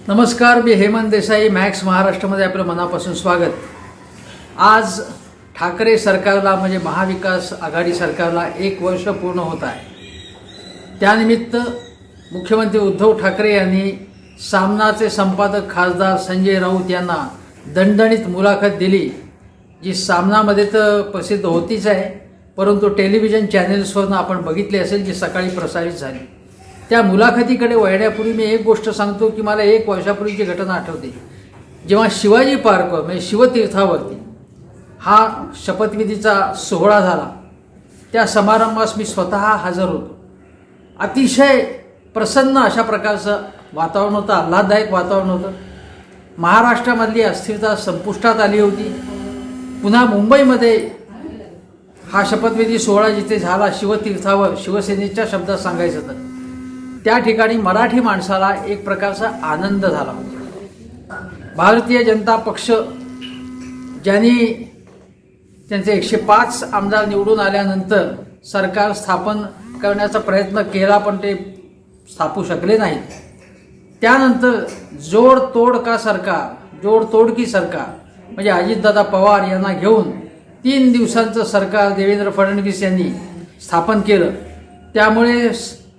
नमस्कार, मी हेमंत देसाई. मॅक्स महाराष्ट्रामध्ये आपलं मनापासून स्वागत. आज ठाकरे सरकारला म्हणजे महाविकास आघाडी सरकारला 1 वर्ष पूर्ण होत आहे. त्यानिमित्त मुख्यमंत्री उद्धव ठाकरे यांनी सामनाचे संपादक खासदार संजय राऊत यांना दणदणीत मुलाखत दिली, जी सामनामध्ये तर प्रसिद्ध होतीच आहे, परंतु टेलिव्हिजन चॅनेल्सवरून आपण बघितली असेल, जी सकाळी प्रसारित झाली. त्या मुलाखतीकडे वळण्यापूर्वी मी एक गोष्ट सांगतो की मला 1 वर्षापूर्वीची घटना आठवते, जेव्हा शिवाजी पार्कवर म्हणजे शिवतीर्थावरती हा शपथविधीचा सोहळा झाला. त्या समारंभास मी स्वतः हजर होतो. अतिशय प्रसन्न अशा प्रकारचं वातावरण होतं, आल्हाददायक वातावरण होतं. महाराष्ट्रामधली अस्थिरता संपुष्टात आली होती. पुन्हा मुंबईमध्ये हा शपथविधी सोहळा जिथे झाला शिवतीर्थावर, शिवसेनेच्या शब्दात सांगायचं तर त्या ठिकाणी मराठी माणसाला एक प्रकारचा आनंद झाला होता. भारतीय जनता पक्ष ज्यांनी त्यांचे 105 आमदार निवडून आल्यानंतर सरकार स्थापन करण्याचा प्रयत्न केला, पण ते स्थापू शकले नाहीत. त्यानंतर जोडतोड की सरकार म्हणजे अजितदादा पवार यांना घेऊन 3 दिवसांचं सरकार देवेंद्र फडणवीस यांनी स्थापन केलं. त्यामुळे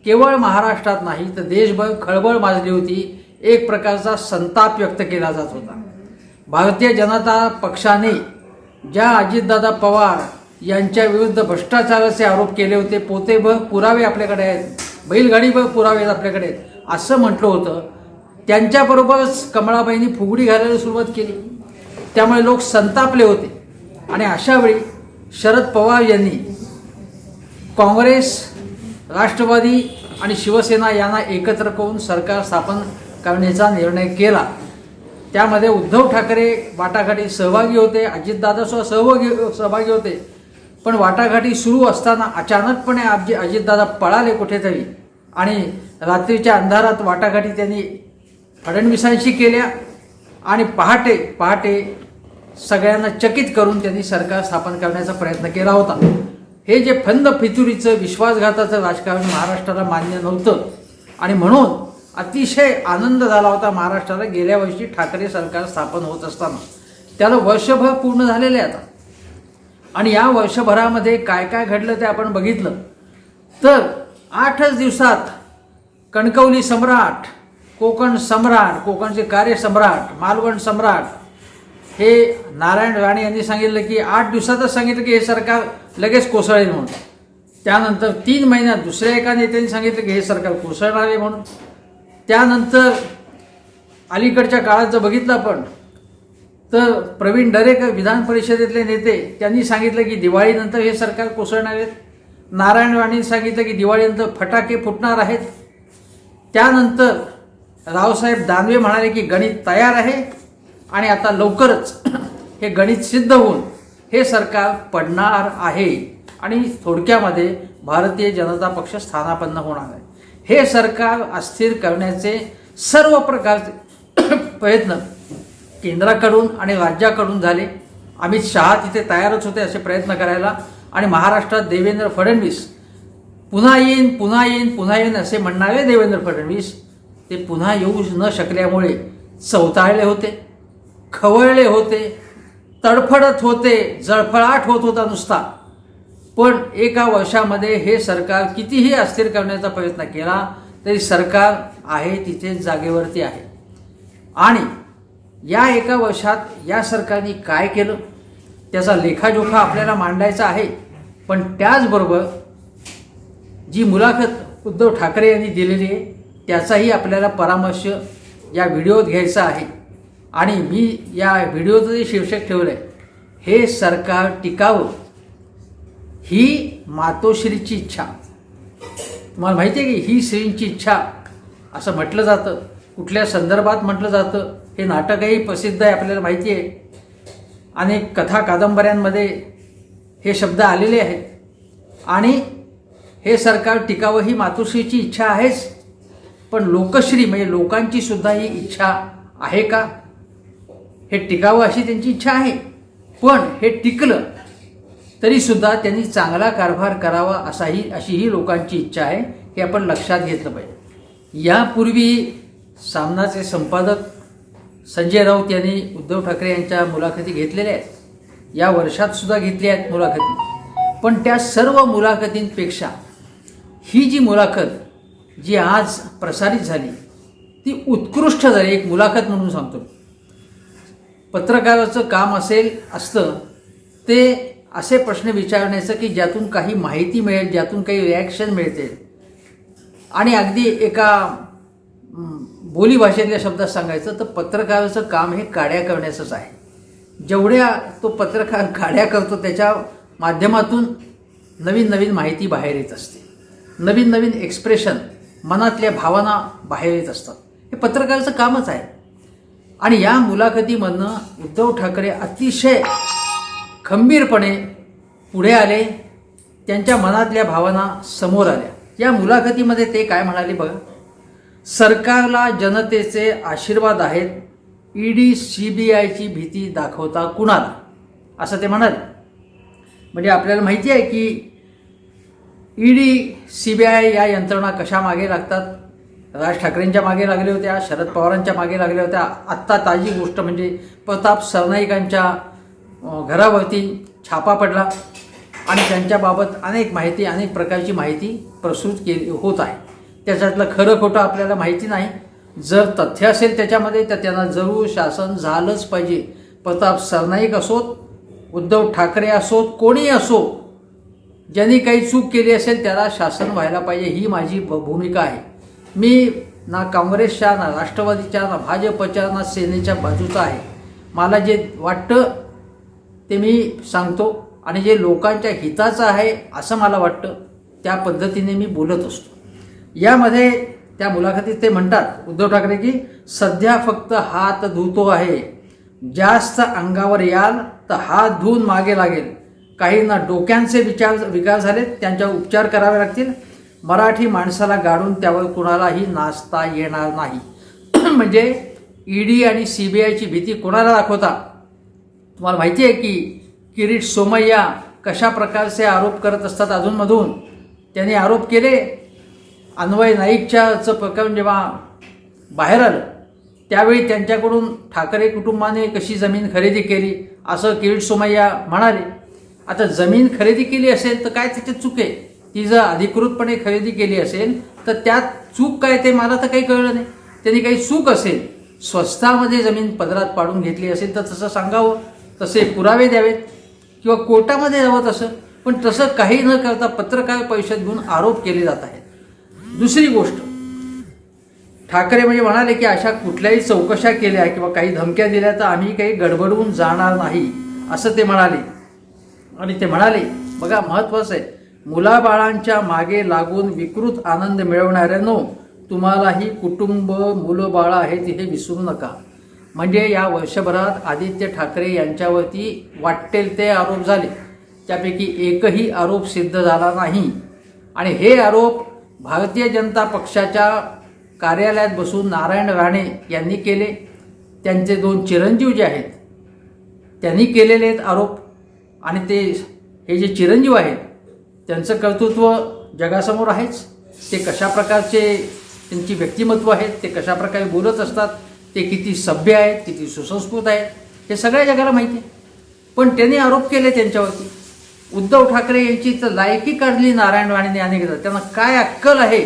केवळ महाराष्ट्रात नाही तर देशभर खळबळ माजली होती. एक प्रकारचा संताप व्यक्त केला जात होता. भारतीय जनता पक्षाने ज्या अजितदादा पवार यांच्या विरुद्ध भ्रष्टाचाराचे आरोप केले होते, पोतेभर पुरावे आपल्याकडे आहेत, बैलगाडीभर पुरावे आपल्याकडे आहेत, असं म्हटलं होतं, त्यांच्याबरोबरच कमळाबाईंनी फुगडी घालायला सुरुवात केली. त्यामुळे लोक संतापले होते. आणि अशावेळी शरद पवार यांनी काँग्रेस, राष्ट्रवादी आणि शिवसेना यांना एकत्र करून सरकार स्थापन करण्याचा निर्णय केला. त्यामध्ये उद्धव ठाकरे वाटाघाटी सहभागी होते, अजितदादासुद्धा सहभागी होते. पण वाटाघाटी सुरू असताना अचानकपणे अजितदादा पळाले कुठेतरी आणि रात्रीच्या अंधारात वाटाघाटी त्यांनी फडणवीसांशी केल्या आणि पहाटे सगळ्यांना चकित करून त्यांनी सरकार स्थापन करण्याचा प्रयत्न केला होता. हे जे फंद फितुरीचं विश्वासघाताचं राजकारण महाराष्ट्राला मान्य नव्हतं आणि म्हणून अतिशय आनंद झाला होता महाराष्ट्राला गेल्या वर्षी ठाकरे सरकार स्थापन होत असताना. त्याला वर्षभर पूर्ण झालेले आता. आणि या वर्षभरामध्ये काय काय घडलं ते आपण बघितलं तर 8च दिवसात कणकवली सम्राट, कोकण सम्राट, कोकणचे कार्यसम्राट, मालवण सम्राट हे नारायण राणे यांनी सांगितलं की 8 दिवसातच सांगितलं की हे सरकार लगेच कोसळेल म्हणून. त्यानंतर 3 महिन्यात दुसऱ्या एका नेत्यांनी सांगितलं की हे सरकार कोसळणार आहे म्हणून. त्यानंतर अलीकडच्या काळात जर बघितलं आपण तर प्रवीण दरेकर विधान परिषदेतले नेते त्यांनी सांगितलं की दिवाळीनंतर हे सरकार कोसळणार आहेत. नारायण राणेंनी सांगितलं की दिवाळीनंतर फटाके फुटणार आहेत. त्यानंतर रावसाहेब दानवे म्हणाले की गणित तयार आहे आणि आता लवकरच हे गणित सिद्ध होऊन हे सरकार पडणार आहे आणि थोडक्यामध्ये भारतीय जनता पक्ष स्थानापन्न होणार आहे. हे सरकार अस्थिर करण्याचे सर्व प्रकारचे प्रयत्न केंद्राकडून आणि राज्याकडून झाले. अमित शहा तिथे तयारच होते असे प्रयत्न करायला. आणि महाराष्ट्रात देवेंद्र फडणवीस पुन्हा येईन असे म्हणणारे देवेंद्र फडणवीस ते पुन्हा येऊ न शकल्यामुळे चवताळले होते, खवळले होते, तडफडत होते, जळफळाट होत होता नुसता. पण 1 वर्षामध्ये हे सरकार कितीही अस्थिर करण्याचा प्रयत्न केला तरी सरकार आहे तिथे जागेवरती आहे. आणि या 1 वर्षात या सरकारने काय केलं त्याचा लेखाजोखा आपल्याला मांडायचा आहे. पण त्याचबरोबर जी मुलाखत उद्धव ठाकरे यांनी दिलेली आहे त्याचाही आपल्याला परामर्श या व्हिडिओत घ्यायचा आहे. आणि मी या व्हिडिओचं जे शीर्षक ठेवलं आहे, हे सरकार टिकावं ही मातोश्रीची इच्छा. तुम्हाला माहिती आहे की ही श्रींची इच्छा असं म्हटलं जातं. कुठल्या संदर्भात म्हटलं जातं हे नाटकही प्रसिद्ध आहे, आपल्याला माहिती आहे. अनेक कथा कादंबऱ्यांमध्ये हे शब्द आलेले आहेत. आणि हे सरकार टिकावं ही मातोश्रीची इच्छा आहेच, पण लोकश्री म्हणजे लोकांची सुद्धा ही इच्छा आहे का? हे टिकावं अशी त्यांची इच्छा आहे, पण हे टिकलं तरीसुद्धा त्यांनी चांगला कारभार करावा अशीही लोकांची इच्छा आहे. हे आपण लक्षात घेतलं पाहिजे. यापूर्वी सामनाचे संपादक संजय राऊत यांनी उद्धव ठाकरे यांच्या मुलाखती घेतलेल्या आहेत, या वर्षात सुद्धा घेतल्या आहेत मुलाखती. पण त्या सर्व मुलाखतींपेक्षा ही जी मुलाखत जी आज प्रसारित झाली ती उत्कृष्ट झाली. एक मुलाखत म्हणून सांगतो, पत्रकाराचं काम असतं ते असे प्रश्न विचारण्याचं की ज्यातून काही माहिती मिळेल, ज्यातून काही रिॲक्शन मिळते, आणि अगदी एका बोलीभाषेतल्या शब्दात सांगायचं तर पत्रकाराचं काम हे काड्या करण्याचंच आहे. जेवढ्या तो पत्रकार काड्या करतो त्याच्या माध्यमातून नवीन नवीन माहिती बाहेर येत असते, नवीन नवीन एक्सप्रेशन, मनातल्या भावना बाहेर येत असतात. हे पत्रकाराचं कामच आहे. आणि या मुलाखतीमधनं उद्धव ठाकरे अतिशय खंबीरपणे पुढे आले, त्यांच्या मनातल्या भावना समोर आल्या. या मुलाखतीमध्ये ते काय म्हणाले बघा. सरकारला जनतेचे आशीर्वाद आहेत, ईडी CBIची भीती दाखवता कुणाला, असं ते म्हणाले. म्हणजे आपल्याला माहिती आहे की ईडी CBI या यंत्रणा कशा मागे लागतात. राज ठाकरेंच्या मागे लागल्या होत्या, शरद पवारांच्या मागे लागल्या होत्या. आत्ता ताजी गोष्ट म्हणजे प्रताप सरनाईकांच्या घरावरती छापा पडला आणि त्यांच्याबाबत अनेक प्रकारची माहिती प्रसूत केली होत आहे. त्याच्यातलं खरं खोटं आपल्याला माहिती नाही. जर तथ्य असेल त्याच्यामध्ये तर त्यांना जरूर शासन झालंच पाहिजे. प्रताप सरनाईक असोत, उद्धव ठाकरे असोत, कोणी असो, ज्यांनी काही चूक केली असेल त्याला शासन व्हायला पाहिजे, ही माझी भूमिका आहे. मी ना काँग्रेसच्या, ना राष्ट्रवादीच्या, ना भाजपच्या, ना सेनेच्या बाजूचा आहे. मला जे वाटतं ते मी सांगतो आणि जे लोकांच्या हिताचं आहे असं मला वाटतं त्या पद्धतीने मी बोलत असतो. यामध्ये त्या मुलाखतीत ते म्हणतात उद्धव ठाकरे की सध्या फक्त हात धुतो आहे, जास्त अंगावर याल तर हात धुवून मागे लागेल. काहींना डोक्यांचे विकार झालेत, त्यांच्या उपचार करावे लागतील. मराठी माणसाला गाडून त्यावर कुणालाही नाचता येणार नाही. म्हणजे ईडी आणि CBIची भीती कोणाला दाखवता. तुम्हाला माहिती आहे की किरीट सोमय्या कशा प्रकारचे आरोप करत असतात अधूनमधून. त्यांनी आरोप केले. अन्वय नाईकच्याचं प्रकरण जेव्हा बाहेर आलं त्यावेळी त्यांच्याकडून ठाकरे कुटुंबाने कशी जमीन खरेदी केली असं किरीट सोमय्या म्हणाले. आता जमीन खरेदी केली असेल तर काय त्याच्यात चूक आहे. ती जर अधिकृतपणे खरेदी केली असेल तर त्यात चूक काय ते मला तर काही कळलं नाही. त्यांनी काही चूक असेल, स्वस्तामध्ये जमीन पदरात पाडून घेतली असेल तर तसं सांगावं, तसे पुरावे द्यावेत किंवा कोर्टामध्ये जावं तसं. पण तसं काही न करता पत्रकार परिषद घेऊन आरोप केले जात आहेत. दुसरी गोष्ट, ठाकरे म्हणजे म्हणाले की अशा कुठल्याही चौकशा केल्या किंवा काही धमक्या दिल्या तर आम्ही काही गडबडून जाणार नाही असं ते म्हणाले. आणि ते म्हणाले बघा महत्त्वाचं आहे, मुलाबाळांच्या मागे लागून विकृत आनंद मिळवणाऱ्यांनो, तुम्हालाही कुटुंब मुलं बाळं आहेत हे विसरू नका. म्हणजे या वर्षभरात आदित्य ठाकरे यांच्यावरती वाटेल ते आरोप झाले, त्यापैकी एकही आरोप सिद्ध झाला नाही. आणि हे आरोप भारतीय जनता पक्षाच्या कार्यालयात बसून नारायण राणे यांनी केले. त्यांचे 2 चिरंजीव जे आहेत त्यांनी केलेले आहेत आरोप. आणि हे जे चिरंजीव आहेत त्यांचं कर्तृत्व जगासमोर आहेच. ते कशा प्रकारचे त्यांची व्यक्तिमत्व आहेत, ते कशा प्रकारे बोलत असतात, ते किती सभ्य आहेत, किती सुसंस्कृत आहेत, हे सगळ्या जगाला माहिती आहे. पण त्यांनी आरोप केले त्यांच्यावरती. उद्धव ठाकरे यांची तर लायकी काढली नारायण राणेंनी अनेकदा. त्यांना काय अक्कल आहे.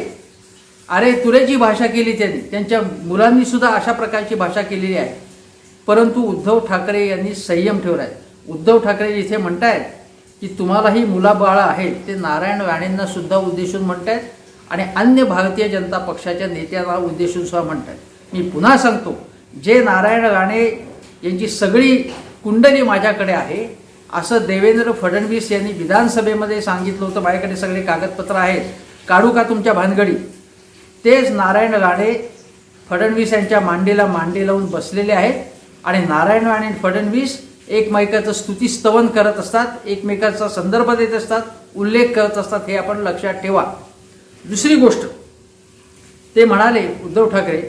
अरे तुरेची भाषा केली त्यांनी, त्यांच्या मुलांनी सुद्धा अशा प्रकारची भाषा केलेली आहे. परंतु उद्धव ठाकरे यांनी संयम ठेवला आहे. उद्धव ठाकरे इथे म्हणतायत की तुम्हालाही मुलाबाळं आहेत, ते नारायण राणेंना सुद्धा उद्देशून म्हणतायत आणि अन्य भारतीय जनता पक्षाच्या नेत्यांना उद्देशून सुद्धा म्हणतायत. मी पुन्हा सांगतो, जे नारायण राणे यांची सगळी कुंडली माझ्याकडे आहे असं देवेंद्र फडणवीस यांनी विधानसभेमध्ये सांगितलं होतं. माझ्याकडे सगळे कागदपत्र आहेत, काढू का तुमच्या भानगडी. तेच नारायण राणे फडणवीस यांच्या मांडीला मांडी लावून बसलेले आहेत आणि नारायण राणे आणि फडणवीस एकमेकाचं स्तुतीस्तवन करत असतात, एकमेकाचा संदर्भ देत असतात, उल्लेख करत असतात. हे आपण लक्षात ठेवा. दुसरी गोष्ट, ते म्हणाले उद्धव ठाकरे,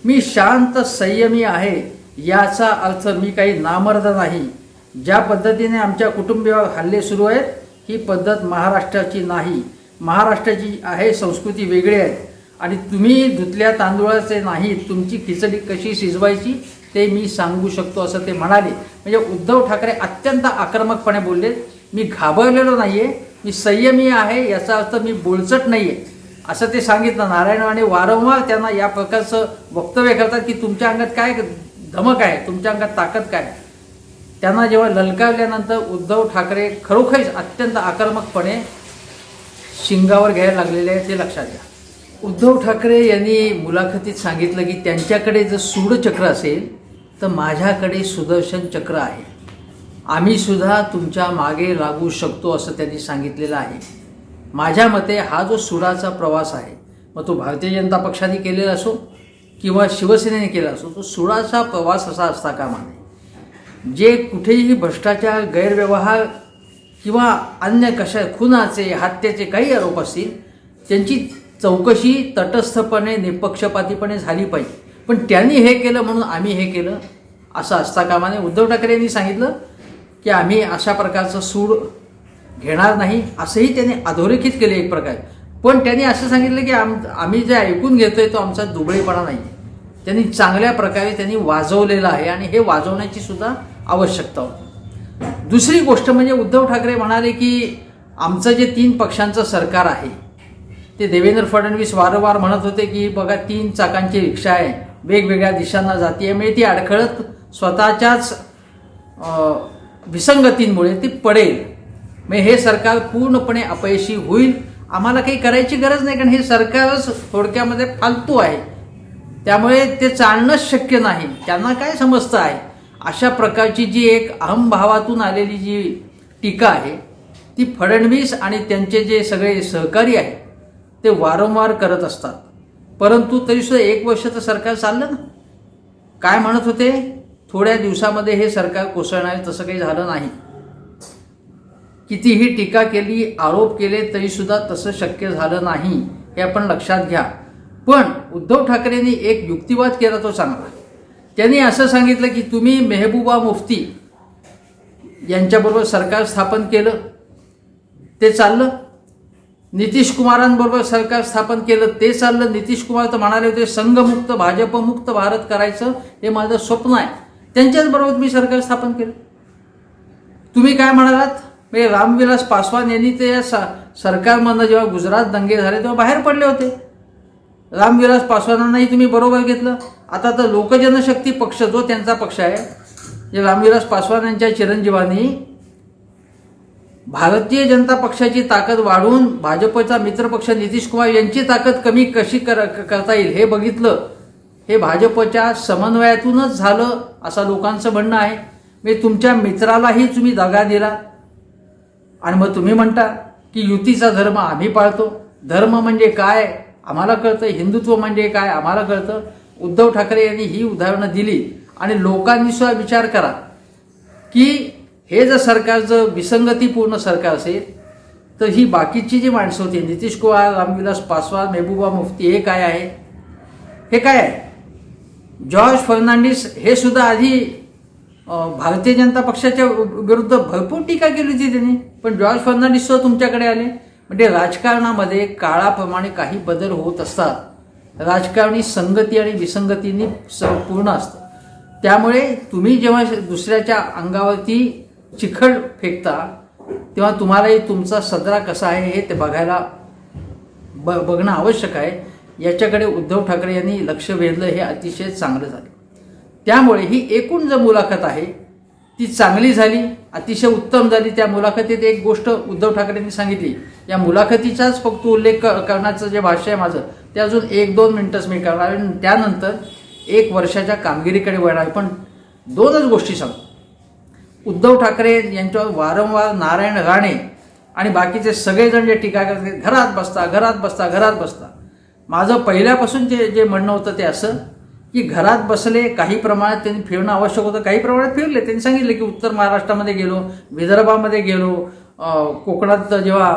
मी शांत संयमी आहे, याचा अर्थ मी काही नामर्द नाही. ज्या पद्धतीने आमच्या कुटुंबियावर हल्ले सुरू आहेत ही पद्धत महाराष्ट्राची नाही. महाराष्ट्राची आहे संस्कृती वेगळी आहे. आणि तुम्ही धुतल्या तांदूळाचे नाही, तुमची खिचडी कशी शिजवायची ते मी सांगू शकतो असं ते म्हणाले. म्हणजे उद्धव ठाकरे अत्यंत आक्रमकपणे बोलले. मी घाबरलेलो नाही आहे, मी संयमी आहे, याचा अर्थ मी बोलचट नाही आहे असं ते सांगितलं. नारायण राणे वारंवार त्यांना या प्रकारचं वक्तव्य करतात की तुमच्या अंगात काय धमक आहे, तुमच्या अंगात ताकद काय. त्यांना जेव्हा ललकारल्यानंतर उद्धव ठाकरे खरोखरीच अत्यंत आक्रमकपणे शिंगावर घ्यायला लागलेले आहे ते लक्षात घ्या. उद्धव ठाकरे यांनी मुलाखतीत सांगितलं की त्यांच्याकडे जर सूडचक्र असेल तर माझ्याकडे सुदर्शन चक्र आहे, आम्ही सुद्धा तुमच्या मागे लागू शकतो असं त्यांनी सांगितलेलं आहे. माझ्या मते हा जो सुडाचा प्रवास आहे, मग तो भारतीय जनता पक्षाने केलेला असो किंवा शिवसेनेने केला असो, तो सुडाचा प्रवास असा असता कामा नये. जे कुठेही भ्रष्टाचार, गैरव्यवहार किंवा अन्य खुनाचे, हत्येचे काही आरोप असतील त्यांची चौकशी तटस्थपणे, निपक्षपातीपणे झाली पाहिजे. पण त्यांनी हे केलं म्हणून आम्ही हे केलं असं असता कामा नये. उद्धव ठाकरे यांनी सांगितलं की आम्ही अशा प्रकारचं सूड घेणार नाही असंही त्यांनी अधोरेखित केले एक प्रकारे. पण त्यांनी असं सांगितलं की आम्ही जे ऐकून घेतोय तो आमचा दुबळेपणा नाही. त्यांनी चांगल्या प्रकारे त्यांनी वाजवलेलं आहे आणि हे वाजवण्याची सुद्धा आवश्यकता होती. दुसरी गोष्ट म्हणजे उद्धव ठाकरे म्हणाले की आमचं जे 3 पक्षांचं सरकार आहे ते देवेंद्र फडणवीस वारंवार म्हणत होते की बघा 3 चाकांची रिक्षा आहे, वेगवेगळ्या दिशांना जाते आहे, म्हणजे ती अडखळत स्वतःच्याच विसंगतींमुळे ती पडेल, म्हणजे हे सरकार पूर्णपणे अपयशी होईल. आम्हाला काही करायची गरज नाही कारण हे सरकारच थोडक्यामध्ये फालतू आहे, त्यामुळे ते चालणंच शक्य नाही. त्यांना काय समजतं आहे अशा प्रकारची जी एक अहमभावातून आलेली जी टीका आहे ती फडणवीस आणि त्यांचे जे सगळे सहकारी आहेत ते वारंवार करत असतात. परंतु तरीसुद्धा 1 वर्षाचं सरकार चाललं ना. काय म्हणत होते, थोड्या दिवसामध्ये हे सरकार कोसळणार, तसं काही झालं नाही. कितीही टीका केली, आरोप केले तरीसुद्धा तसं शक्य झालं नाही, हे आपण लक्षात घ्या. पण उद्धव ठाकरेंनी एक युक्तिवाद केला तो चांगला. त्यांनी असं सांगितलं की तुम्ही मेहबूबा मुफ्ती यांच्याबरोबर सरकार स्थापन केलं, ते चाललं. नितीश कुमारांबरोबर सरकार स्थापन केलं, ते चाललं. नितीश कुमार तर म्हणाले होते संघमुक्त, भाजपमुक्त भारत करायचं हे माझं स्वप्न आहे. त्यांच्याचबरोबर मी सरकार स्थापन केलं. तुम्ही काय म्हणालात, म्हणजे रामविलास पासवान यांनी ते या सरकारमधनं जेव्हा गुजरात दंगे झाले तेव्हा बाहेर पडले होते. रामविलास पासवानांनाही तुम्ही बरोबर घेतलं. आता तर लोकजनशक्ती पक्ष जो त्यांचा पक्ष आहे, जे रामविलास पासवान यांच्या चिरंजीवांनी भारतीय जनता पक्षाची ताकद वाढवून भाजपचा मित्रपक्ष नितीश कुमार यांची ताकद कमी कशी करता येईल हे बघितलं. हे भाजपच्या समन्वयातूनच झालं असं लोकांचं म्हणणं आहे. म्हणजे तुमच्या मित्रालाही तुम्ही दगा दिला आणि मग तुम्ही म्हणता की युतीचा धर्म आम्ही पाळतो. धर्म म्हणजे काय आम्हाला कळतं, हिंदुत्व म्हणजे काय आम्हाला कळतं. उद्धव ठाकरे यांनी ही उदाहरणं दिली आणि लोकांनी सुद्धा विचार करा की हे जर सरकार जर विसंगतीपूर्ण सरकार असेल तर ही बाकीची जी माणसं होती, नितीश कुमार, रामविलास पासवान, मेहबूबा मुफ्ती, हे काय आहे, हे काय आहे. जॉर्ज फर्नांडिस हे सुद्धा आधी भारतीय जनता पक्षाच्या विरुद्ध भरपूर टीका केली होती त्यांनी, पण जॉर्ज फर्नांडिस सुद्धा तुमच्याकडे आले. म्हणजे राजकारणामध्ये काळाप्रमाणे काही बदल होत असतात. राजकारणी संगती आणि विसंगतींनी पूर्ण असतं. त्यामुळे तुम्ही जेव्हा दुसऱ्याच्या अंगावरती चिखल फेकता तेव्हा तुम्हालाही तुमचा सदरा कसा आहे हे ते बघायला बघणं आवश्यक आहे. याच्याकडे उद्धव ठाकरे यांनी लक्ष वेधलं, हे अतिशय चांगलं झालं. त्यामुळे ही एकूण जो मुलाखत आहे ती चांगली झाली, अतिशय उत्तम झाली. त्या मुलाखतीत एक गोष्ट उद्धव ठाकरेंनी सांगितली, या मुलाखतीचाच फक्त उल्लेख करण्याचं जे भाष्य आहे माझं ते अजून 1-2 मिनिटंच मी करणार आहे. त्यानंतर 1 वर्षाच्या कामगिरीकडे वळणार. पण 2च गोष्टी सांगतो. उद्धव ठाकरे यांच्यावर वारंवार नारायण राणे आणि बाकीचे सगळेजण जे टीका करतात, घरात बसता घरात बसता घरात बसता. माझं पहिल्यापासून जे म्हणणं होतं ते असं की घरात बसले, काही प्रमाणात त्यांनी फिरणं आवश्यक होतं, काही प्रमाणात फिरले. त्यांनी सांगितलं की उत्तर महाराष्ट्रामध्ये गेलो, विदर्भामध्ये गेलो, कोकणात जेव्हा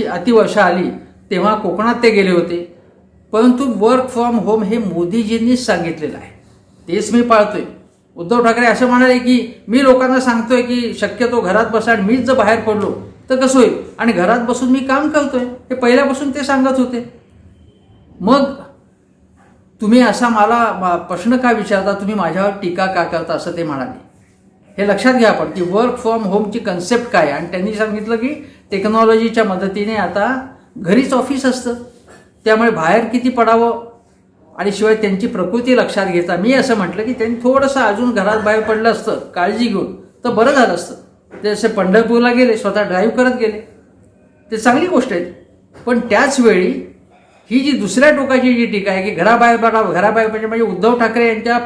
अतिवर्षा आली तेव्हा कोकणात ते गेले होते. परंतु वर्क फ्रॉम होम हे मोदीजींनीच सांगितलेलं आहे, तेच मी पाळतोय. उद्धव ठाकरे असं म्हणाले की मी लोकांना सांगतोय की शक्यतो घरात बसा आणि मीच जर बाहेर पडलो तर कसं होईल, आणि घरात बसून मी काम करतोय, हे पहिल्यापासून ते सांगत होते. मग तुम्ही असा मला प्रश्न का विचारता, तुम्ही माझ्यावर टीका का करता, असं ते म्हणाले. हे लक्षात घ्या आपण की वर्क फ्रॉम होमची कन्सेप्ट काय. आणि त्यांनी सांगितलं की टेक्नॉलॉजीच्या मदतीने आता घरीच ऑफिस असतं, त्यामुळे बाहेर किती पडावं. आणि शिवाय त्यांची प्रकृती लक्षात घेता मी असं म्हटलं की त्यांनी थोडंसं अजून घरात बाहेर पडलं असतं काळजी घेऊन तर बरं झालं असतं. ते असे पंढरपूरला गेले, स्वतः ड्राईव्ह करत गेले, ते चांगली गोष्ट आहे. पण त्याच वेळी ही जी दुसऱ्या टोकाची जी टीका आहे की घराबाहेर पडावं, घराबाहेर म्हणजे उद्धव ठाकरे यांच्या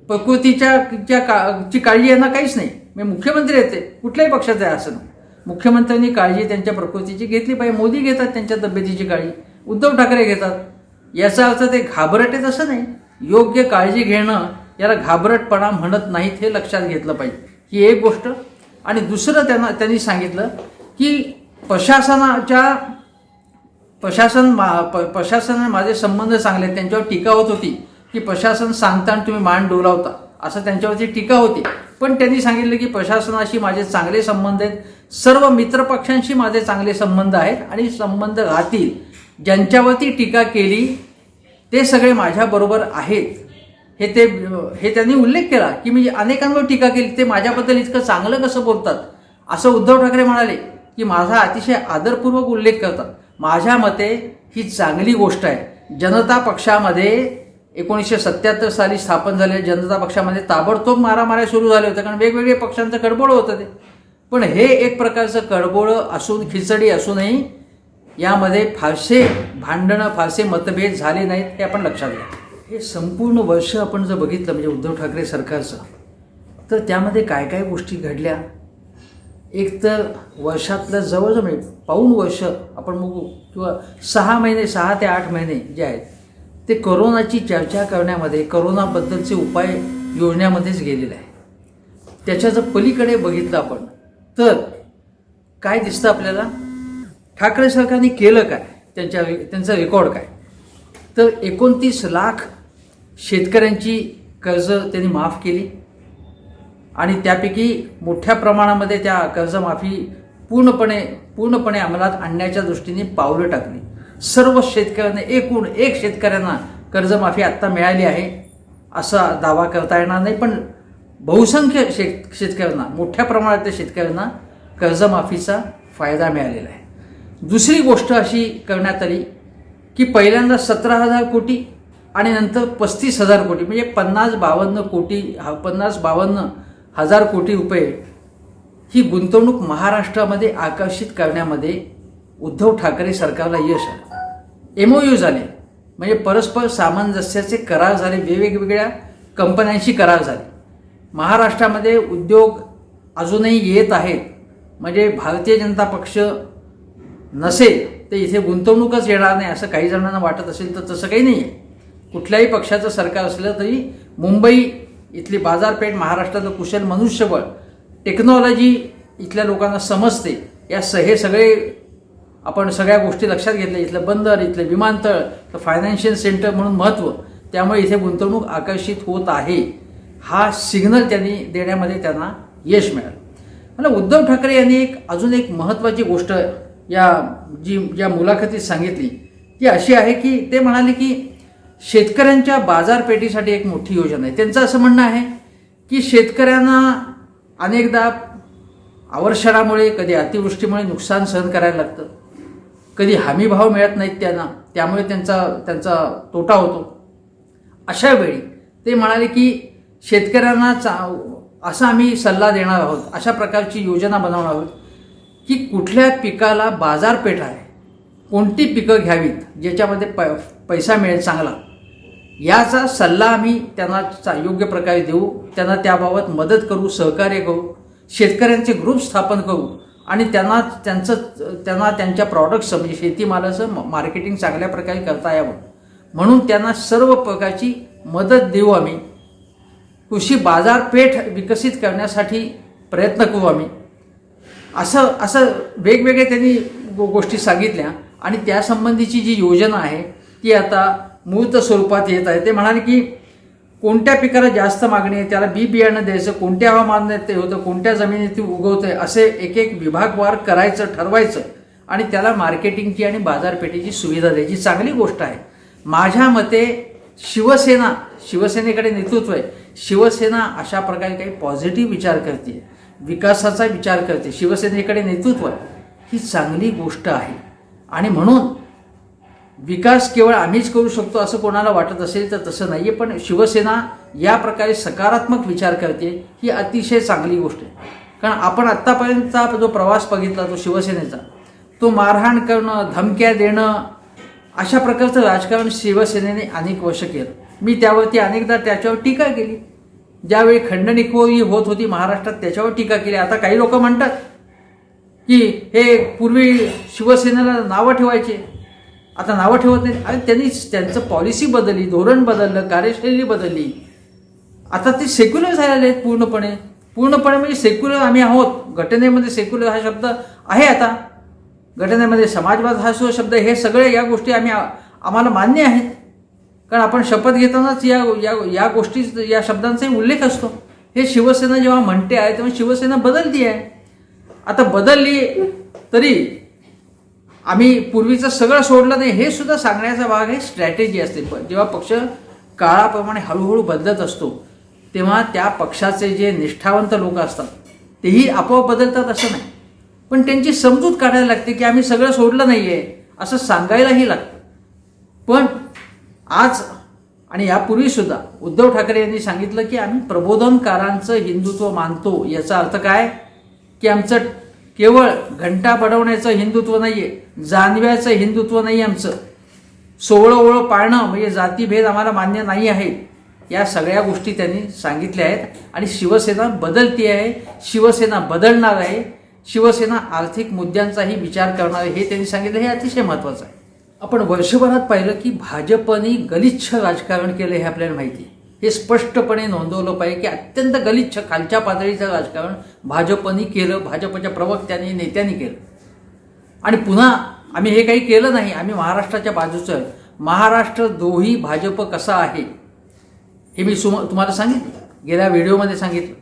प्रकृतीची काळजी यांना काहीच नाही. म्हणजे मुख्यमंत्री आहेत, ते कुठल्याही पक्षाचे आहे असं नाही. मुख्यमंत्र्यांनी काळजी त्यांच्या प्रकृतीची घेतली पाहिजे. मोदी घेतात त्यांच्या तब्येतीची काळजी, उद्धव ठाकरे घेतात. याचा अर्थ ते घाबरट आहेत असं नाही. योग्य काळजी घेणं याला घाबरटपणा म्हणत नाहीत, हे लक्षात घेतलं पाहिजे. ही एक गोष्ट. आणि दुसरं त्यांनी सांगितलं की प्रशासनाने माझे संबंध चांगले आहेत. त्यांच्यावर टीका होत होती की प्रशासन सांगताना तुम्ही मान डोलावता, असं त्यांच्यावरती टीका होती. पण त्यांनी सांगितलं की प्रशासनाशी माझे चांगले संबंध आहेत, सर्व मित्रपक्षांशी माझे चांगले संबंध आहेत आणि संबंध राहतील. ज्यांच्यावरती टीका केली ते सगळे माझ्याबरोबर आहेत, हे त्यांनी उल्लेख केला की मी अनेकांवर टीका केली, ते माझ्याबद्दल इतकं चांगलं कसं बोलतात, असं उद्धव ठाकरे म्हणाले की माझा अतिशय आदरपूर्वक उल्लेख करतात. माझ्या मते ही चांगली गोष्ट आहे. जनता पक्षामध्ये 1977 साली स्थापन झालेल्या जनता पक्षामध्ये ताबडतोब मारामाऱ्या सुरू झाल्या होत्या, कारण वेगवेगळ्या पक्षांचं कडबोळं होतं ते. पण हे एक प्रकारचं कडबोळं असून, खिचडी असूनही यामध्ये फारसे भांडणं, फारसे मतभेद झाले नाहीत, हे आपण लक्षात घ्या. हे संपूर्ण वर्ष आपण जर बघितलं म्हणजे उद्धव ठाकरे सरकारचं, तर त्यामध्ये काय काय गोष्टी घडल्या. एक तर वर्षातलं जवळजवळ पाऊण वर्ष आपण बघू किंवा 6 महिने, 6 ते 8 महिने जे आहेत ते कोरोनाची चर्चा करण्यामध्ये, कोरोनाबद्दलचे उपाय योजण्यामध्येच गेलेलं आहे. त्याच्या जर पलीकडे बघितलं आपण तर काय दिसतं आपल्याला, ठाकरे सरकारने केलं काय, त्यांचा रेकॉर्ड काय. तर 29 लाख शेतकऱ्यांची कर्ज त्यांनी माफ केली आणि त्यापैकी मोठ्या प्रमाणामध्ये त्या कर्जमाफी पूर्णपणे अंमलात आणण्याच्या दृष्टीने पावलं टाकली. सर्व शेतकऱ्यांना, एकूण एक शेतकऱ्यांना कर्जमाफी आत्ता मिळाली आहे असा दावा करता येणार नाही, पण बहुसंख्य शेतकऱ्यांना, मोठ्या प्रमाणातल्या शेतकऱ्यांना कर्जमाफीचा फायदा मिळालेला आहे. दुसरी गोष्ट अशी करण्यात आली की पहिल्यांदा 17,000 कोटी आणि नंतर 35,000 कोटी म्हणजे 50-52,000 कोटी रुपये ही गुंतवणूक महाराष्ट्रामध्ये आकर्षित करण्यामध्ये उद्धव ठाकरे सरकारला यश आलं. MOU झाले, म्हणजे परस्पर सामंजस्याचे करार झाले, वेगवेगळ्या कंपन्यांशी करार झाले. महाराष्ट्रामध्ये उद्योग अजूनही येत आहेत. म्हणजे भारतीय जनता पक्ष नसेल तर इथे गुंतवणूकच येणार नाही असं काही जणांना वाटत असेल, तर तसं काही नाही आहे. कुठल्याही पक्षाचं सरकार असलं तरी मुंबई इथली बाजारपेठ, महाराष्ट्रातलं कुशल मनुष्यबळ, टेक्नॉलॉजी इथल्या लोकांना समजते. हे सगळे आपण सगळ्या गोष्टी लक्षात घेतल्या. इथलं बंदर, इथलं विमानतळ, तर फायनान्शियल सेंटर म्हणून महत्त्व, त्यामुळे इथे गुंतवणूक आकर्षित होत आहे. हा सिग्नल त्यांनी देण्यामध्ये त्यांना यश मिळालं. मला उद्धव ठाकरे यांनी अजून एक महत्त्वाची गोष्ट ज्या मुलाखतीत सांगितली ती अशी आहे की ते म्हणाले की शेतकऱ्यांच्या बाजारपेठीसाठी एक मोठी योजना आहे. त्यांचं असं म्हणणं आहे की शेतकऱ्यांना अनेकदा अवर्षणामुळे, कधी अतिवृष्टीमुळे नुकसान सहन करायला लागतं, कधी हमीभाव मिळत नाहीत त्यांना, त्यामुळे त्यांचा तोटा होतो. अशा वेळी ते म्हणाले की शेतकऱ्यांना असा आम्ही सल्ला देणार आहोत, अशा प्रकारची योजना बनवणार आहोत की कुठल्या पिकाला बाजारपेठ आहे, कोणती पिकं घ्यावीत ज्याच्यामध्ये पैसा मिळेल चांगला, याचा सल्ला आम्ही त्यांना योग्य प्रकारे देऊ, त्यांना त्याबाबत मदत करू, सहकार्य करू, शेतकऱ्यांचे ग्रुप स्थापन करू आणि त्यांना त्यांच्या प्रॉडक्ट्स म्हणजे शेतीमालाचं मार्केटिंग चांगल्या प्रकारे करता यावं म्हणून त्यांना सर्व प्रकारची मदत देऊ आम्ही. कृषी बाजारपेठ विकसित करण्यासाठी प्रयत्न करू आम्ही. असं वेगवेगळे त्यांनी गोष्टी सांगितल्या आणि त्यासंबंधीची जी योजना आहे ती आता मूर्त स्वरूपात येत आहे. ते म्हणाले की कोणत्या पिकाला जास्त मागणी आहे, त्याला बी बियाणं द्यायचं, कोणत्या हवामानात ते होतं, कोणत्या जमिनीत ते उगवतं, असे एक विभागवार करायचं, ठरवायचं आणि त्याला मार्केटिंगची आणि बाजारपेठेची सुविधा द्यायची. चांगली गोष्ट आहे. माझ्या मते शिवसेनेकडे नेतृत्व आहे. शिवसेना अशा प्रकारे काही पॉझिटिव्ह विचार करते, विकासाचा विचार करते, शिवसेनेकडे नेतृत्व आहे, ही चांगली गोष्ट आहे. आणि म्हणून विकास केवळ आम्हीच करू शकतो असं कोणाला वाटत असेल तर तसं नाही आहे. पण शिवसेना या प्रकारे सकारात्मक विचार करते ही अतिशय चांगली गोष्ट आहे. कारण आपण आत्तापर्यंतचा जो प्रवास बघितला तो शिवसेनेचा, तो मारहाण करणं, धमक्या देणं, अशा प्रकारचं राजकारण शिवसेनेने अनेक वर्ष केलं. मी त्यावरती अनेकदा त्याच्यावर टीका केली. ज्यावेळी खंडणीखोरी होत होती महाराष्ट्रात त्याच्यावर टीका केली. आता काही लोक म्हणतात की हे पूर्वी शिवसेनेला नावं ठेवायचे, आता नावं ठेवत नाहीत. आणि त्यांनी त्यांचं पॉलिसी बदलली, धोरण बदललं, कार्यशैली बदलली. आता ते सेक्युलर झालेले आहेत पूर्णपणे म्हणजे सेक्युलर आम्ही आहोत. घटनेमध्ये सेक्युलर हा शब्द आहे. आता घटनेमध्ये समाजवाद हा शब्द, हे सगळे या गोष्टी आम्हाला मान्य आहेत. कारण आपण शपथ घेतानाच या गोष्टी, या शब्दांचाही उल्लेख असतो. हे शिवसेना जेव्हा म्हणते आहे तेव्हा शिवसेना बदलती आहे. आता बदलली तरी आम्ही पूर्वीचं सगळं सोडलं नाही, हे सुद्धा सांगण्याचा भाग आहे. स्ट्रॅटेजी असते. जेव्हा पक्ष काळाप्रमाणे हळूहळू बदलत असतो तेव्हा त्या पक्षाचे जे निष्ठावंत लोक असतात तेही आपोआप बदलतात असं नाही. पण त्यांची समजूत काढायला लागते की आम्ही सगळं सोडलं नाही आहे असं सांगायलाही लागतं. पण आज आणि यापूर्वीसुद्धा उद्धव ठाकरे यांनी सांगितलं की आम्ही प्रबोधनकारांचं हिंदुत्व मानतो. याचा अर्थ काय की आमचं केवळ घंटा बडवण्याचं हिंदुत्व नाही आहे, जानव्याचं हिंदुत्व नाही आमचं. सोवळं ओळं पाळणं म्हणजे जातीभेद आम्हाला मान्य नाही आहे. या सगळ्या गोष्टी त्यांनी सांगितल्या आहेत. आणि शिवसेना बदलती आहे, शिवसेना बदलणार आहे, शिवसेना आर्थिक मुद्द्यांचाही विचार करणार आहे, हे त्यांनी सांगितलं. हे अतिशय महत्त्वाचं आहे. आपण वर्षभरात पाहिलं की भाजपने गलिच्छ राजकारण केलं हे आपल्याला माहिती आहे. हे स्पष्टपणे नोंदवलं पाहिजे की अत्यंत गलिच्छ खालच्या पातळीचं राजकारण भाजपने केलं, भाजपच्या प्रवक्त्यांनी, नेत्यांनी केलं. आणि पुन्हा आम्ही हे काही केलं नाही, आम्ही महाराष्ट्राच्या बाजूचं. महाराष्ट्र द्रोही भाजप कसा आहे हे मी तुम्हाला सांगितलं, गेल्या व्हिडिओमध्ये सांगितलं.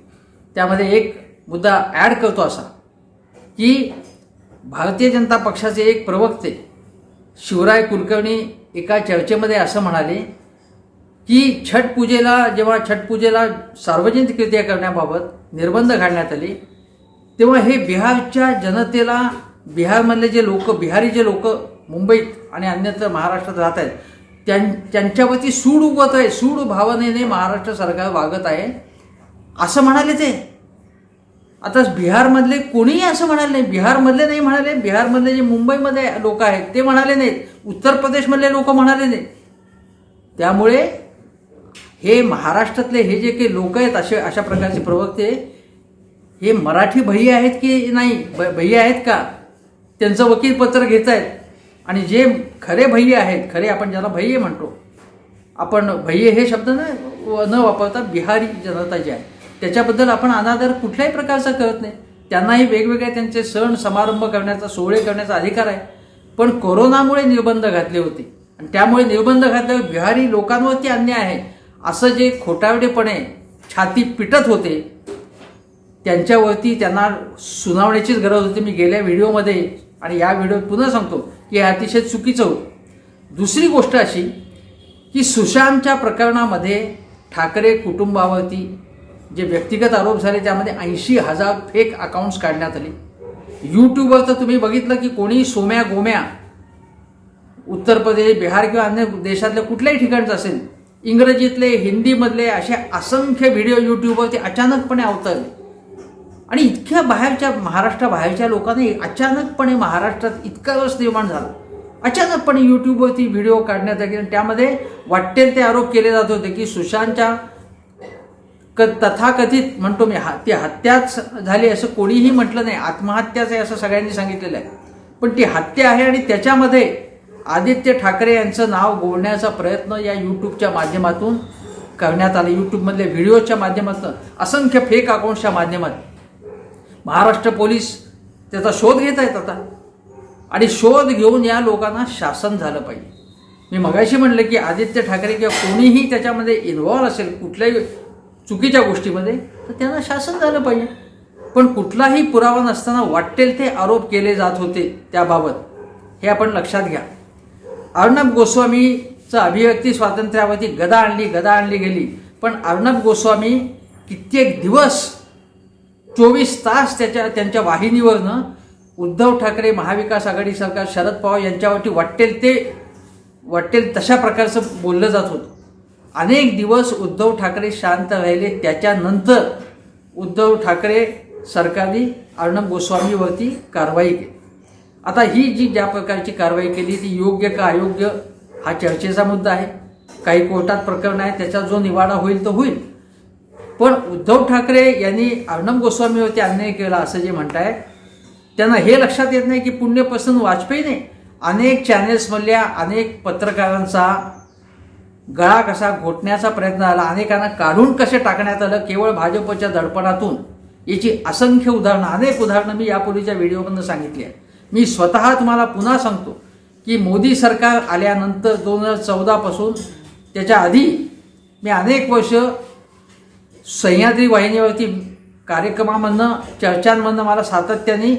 त्यामध्ये एक मुद्दा ॲड करतो असा की भारतीय जनता पक्षाचे एक प्रवक्ते शिवराय कुलकर्णी एका चर्चेमध्ये असं म्हणाले की जेव्हा छठपूजेला सार्वजनिकरित्या करण्याबाबत निर्बंध घालण्यात आले तेव्हा हे बिहारच्या जनतेला, बिहारमधले जे लोक, बिहारी जे लोक मुंबईत आणि अन्यत्र महाराष्ट्रात राहत आहेत त्यांच्यावरती सूड उगवत आहे, सूड भावनेने महाराष्ट्र सरकार वागत आहे असं म्हणाले ते. आता बिहारमधले कोणीही असं म्हणाले नाही, बिहारमधले नाही म्हणाले, बिहारमधले जे मुंबईमध्ये लोक आहेत ते म्हणाले नाहीत, उत्तर प्रदेशमधले लोक म्हणाले नाहीत. त्यामुळे हे महाराष्ट्रातले हे जे काही लोक आहेत अशा प्रकारचे प्रवक्ते हे मराठी भय्ये आहेत की नाही, भय्ये आहेत का, त्यांचं वकीलपत्र घेत आहेत. आणि जे खरे भय्ये आहेत, खरे आपण ज्याला भय्ये म्हणतो, आपण भय्ये हे शब्द न वापरता बिहारी जनता जी आहे त्याच्याबद्दल आपण अनादर कुठल्याही प्रकारचा करत नाही. त्यांनाही वेगवेगळे त्यांचे सण समारंभ करण्याचा, सोहळे करण्याचा अधिकार आहे. पण कोरोनामुळे निर्बंध घातले होते आणि त्यामुळे निर्बंध घातल्यावर बिहारी लोकांवरती अन्याय आहे असं जे खोटारडेपणे छाती पिटत होते त्यांच्यावरती त्यांना सुनावण्याचीच गरज होती. मी गेल्या व्हिडिओमध्ये आणि या व्हिडिओत पुन्हा सांगतो की हे अतिशय चुकीचं होतं. दुसरी गोष्ट अशी की सुशांतच्या प्रकरणामध्ये ठाकरे कुटुंबावरती जे व्यक्तिगत आरोप झाले त्यामध्ये 80,000 फेक अकाउंट्स काढण्यात आले. यूट्यूबवर तर तुम्ही बघितलं की कोणी सोम्या गोम्या उत्तर प्रदेश, बिहार किंवा अन्य देशातल्या कुठल्याही ठिकाणचं असेल, इंग्रजीतले, हिंदीमधले असे असंख्य व्हिडिओ यूट्यूबवरती अचानकपणे अवतरले. आणि इतक्या महाराष्ट्राबाहेरच्या लोकांनी अचानकपणे महाराष्ट्रात इतका रस निर्माण झाला. अचानकपणे यूट्यूबवरती व्हिडिओ काढण्यात आले आणि त्यामध्ये वाटेल ते आरोप केले जात होते की सुशांतच्या तथाकथित म्हणतो मी ती हत्याच झाली असं कोणीही म्हटलं नाही, आत्महत्याच आहे असं सगळ्यांनी सांगितलेलं आहे. पण ती हत्या आहे आणि त्याच्यामध्ये आदित्य ठाकरे यांचं नाव गोळण्याचा प्रयत्न या यूट्यूबच्या माध्यमातून करण्यात आला. यूट्यूबमधल्या व्हिडिओच्या माध्यमातून, असंख्य फेक अकाउंट्सच्या माध्यमातून महाराष्ट्र पोलीस त्याचा शोध घेत आहेत आता. आणि शोध घेऊन या लोकांना शासन झालं पाहिजे. मी मगाशी म्हणलं की आदित्य ठाकरे किंवा कोणीही त्याच्यामध्ये इन्व्हॉल्व असेल कुठल्याही चुकीच्या गोष्टीमध्ये तर त्यांना शासन झालं पाहिजे. पण कुठलाही पुरावा नसताना वाटेल ते आरोप केले जात होते त्याबाबत, हे आपण लक्षात घ्या. अर्णब गोस्वामी अभिव्यक्ती स्वातंत्र्यावरती गदा आणली गेली, पण अर्णब गोस्वामी कित्येक दिवस 24 तास त्यांच्या वाहिनीवरनं उद्धव ठाकरे, महाविकास आघाडी सरकार, शरद पवार यांच्यावरती वाटेल तशा प्रकारचं बोललं जात होतं. अनेक दिवस उद्धव ठाकरे शांत राहिले. त्याच्यानंतर उद्धव ठाकरे सरकारने अर्णब गोस्वामीवरती कारवाई केली. आता ही ज्या प्रकारची कारवाई केली ती योग्य का अयोग्य हा चर्चेचा मुद्दा आहे. काही कोर्टात प्रकरण आहे, त्याचा जो निवाडा होईल तो होईल. पण उद्धव ठाकरे यांनी अर्णब गोस्वामीवरती अन्याय केला असं जे म्हणताय, त्यांना हे लक्षात येत नाही की पुण्यप्रसन्न वाजपेयीने अनेक चॅनेल्समधल्या अनेक पत्रकारांचा गळा कसा घोटण्याचा प्रयत्न झाला, अनेकांना काढून कसे टाकण्यात आलं केवळ भाजपच्या दडपणातून. याची असंख्य उदाहरणं, अनेक उदाहरणं मी यापूर्वीच्या व्हिडिओमधून सांगितली आहे. मी स्वतः तुम्हाला पुन्हा सांगतो की मोदी सरकार आल्यानंतर 2014 पासून त्याच्या आधी मी अनेक वर्ष सह्याद्री वाहिनीवरती कार्यक्रमामधनं, चर्चांमधनं मला सातत्याने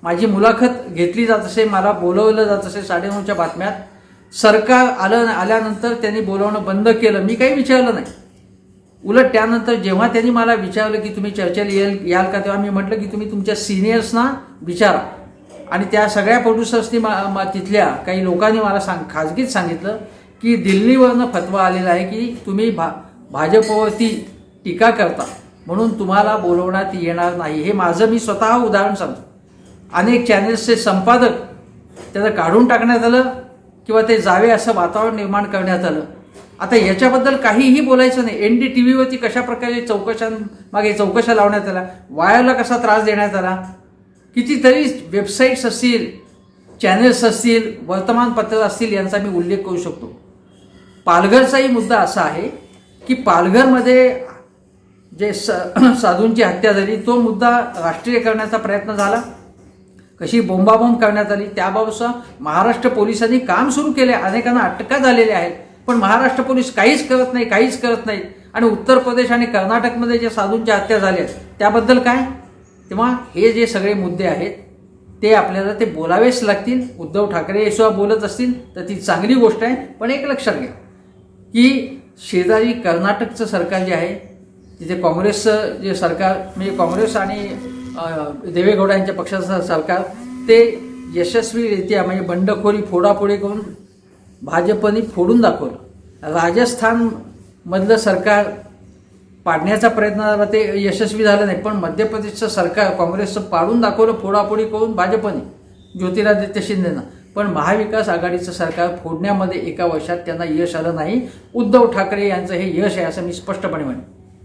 माझी मुलाखत घेतली जात असे, मला बोलवलं जात असे 9:30च्या बातम्यात. सरकार आल्यानंतर त्यांनी बोलवणं बंद केलं. मी काही विचारलं नाही. उलट त्यानंतर जेव्हा त्यांनी मला विचारलं की तुम्ही चर्चेला याल का, तेव्हा मी म्हटलं की तुम्ही तुमच्या सिनियर्सना विचारा. आणि त्या सगळ्या प्रोड्युसर्सनी तिथल्या काही लोकांनी मला खाजगीत सांगितलं की दिल्लीवरनं फतवा आलेला आहे की तुम्ही भाजपवरती टीका करता म्हणून तुम्हाला बोलवण्यात येणार नाही. हे माझं मी स्वतः उदाहरण सांगतो. अनेक चॅनेल्सचे संपादक त्याला काढून टाकण्यात आलं किंवा ते जावे असं वातावरण निर्माण करण्यात आलं. आता याच्याबद्दल काहीही बोलायचं नाही. NDTVवरती कशा प्रकारे चौकशा लावण्यात आल्या, वायाला कसा त्रास देण्यात आला, कितीतरी वेबसाईट्स असतील, चॅनेल्स असतील, वर्तमानपत्र असतील, यांचा मी उल्लेख करू शकतो. पालघरचाही मुद्दा असा आहे की पालघरमध्ये जे साधूंची हत्या झाली तो मुद्दा राष्ट्रीय करण्याचा प्रयत्न झाला, कशी बोंबाबोंब करण्यात आली त्याबाबतचं महाराष्ट्र पोलिसांनी काम सुरू केले. अनेकांना अटका झालेल्या आहेत, पण महाराष्ट्र पोलीस काहीच करत नाही. आणि उत्तर प्रदेश आणि कर्नाटकमध्ये जे साधूंच्या हत्या झाल्या त्याबद्दल काय. तेव्हा हे जे सगळे मुद्दे आहेत ते आपल्याला ते बोलावेच लागतील. उद्धव ठाकरे सुद्धा बोलत असतील तर ती चांगली गोष्ट आहे. पण एक लक्षात घ्या की शेजारी कर्नाटकचं सरकार जे आहे, तिथे काँग्रेसचं जे सरकार, म्हणजे काँग्रेस आणि देवेगौडा यांच्या पक्षाचं सरकार, ते यशस्वीरित्या म्हणजे बंडखोरी, फोडाफोडी करून भाजपने फोडून दाखवलं. राजस्थानमधलं सरकार पाडण्याचा प्रयत्न झाला, ते यशस्वी झालं नाही. पण मध्य प्रदेशचं सरकार काँग्रेसचं पाडून दाखवलं फोडाफोडी करून भाजपने, ज्योतिरादित्य शिंदेनं. पण महाविकास आघाडीचं सरकार फोडण्यामध्ये एका वर्षात त्यांना यश आलं नाही. उद्धव ठाकरे यांचं हे यश आहे असं मी स्पष्टपणे म्हणेन.